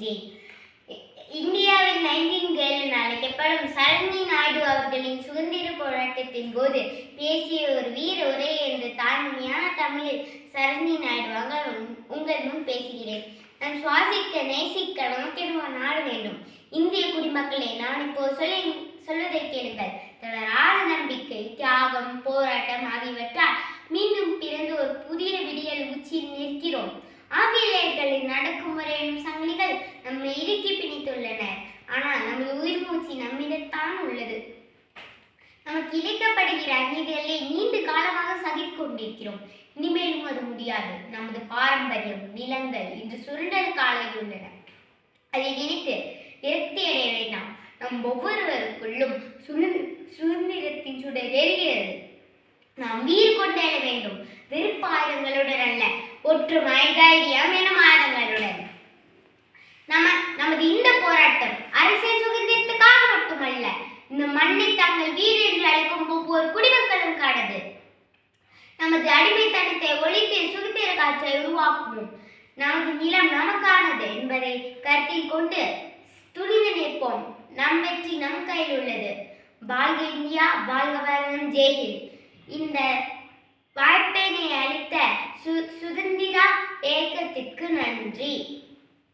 பேசுகின்றேன். இந்தியாவின் நைட்டிங்கேல் என அழைக்கப்படும் சரோஜினி நாயுடு அவர்களின் சுதந்திர போராட்டத்தின் போது பேசிய ஒரு வீர உரை என்ற தாய்மொழியான தமிழில் சரோஜினி நாயுடுவாக உங்கள் முன் பேசுகிறேன். நான் சுவாசிக்க நேசிக்க நமக்கென நாடு வேண்டும். இந்திய குடிமக்களே, நான் இப்போ சொல்வதை கேளுங்கள். தொடராத நம்பிக்கை, தியாகம், போராட்டம் ஆகியவற்றால் மீண்டும் பிறந்து ஒரு புதிய விடியல் உச்சியில் நிற்கிறோம். ஆங்கிலேயர்களின் அடக்குமுறை எனும் சங்கிலிகள் நம்மை இறுக்கி பிணித்துள்ளனர். ஆனால் நமது உயிர் மூச்சு நம்மிடத்தான் உள்ளது. நமக்கு இழைக்கப்படுகிற அநீதிகளை நீண்ட காலமாக சகித்துக் கொண்டிருக்கிறோம். இனிமேலும் அது முடியாது. நமது பாரம்பரியம், நிலங்கள் இன்று சுரண்டல் காலையில் உள்ளன. அதை நினைத்து விரக்தி அடைய வேண்டாம். நம் ஒவ்வொருவருக்குள்ளும் சுதந்திரத்தின் சுடர் எரிகிறது. நாம் வீறு கொண்டேற வேண்டும். வெறுப்பு ஆயுதங்களுடன் அல்ல, ஒற்றுமை, தைரியம் எனும் ஆயுதங்களுடன். நமது இந்த போராட்டம் அரசியல் சுதந்திரத்துக்காக மட்டுமல்ல, இந்த மண்ணை தங்கள் வீடு என்று அழைக்கும் ஒவ்வொரு குடிமக்களும் காணது. நமது அடிமைத்தனத்தை ஒழித்து சுதந்திர காற்றை உருவாக்குவோம். நமது நிலம் நமக்கானது என்பதை கருத்தில் கொண்டு துணிந்து நிற்போம். நம் வெற்றி நம் கையில் உள்ளது. வாழ்க இந்தியா, வாழ்க வளம், ஜெய்ஹிந்த். இந்த வாய்ப்பினை அளித்த சுதந்திரா இயக்கத்திற்கு நன்றி.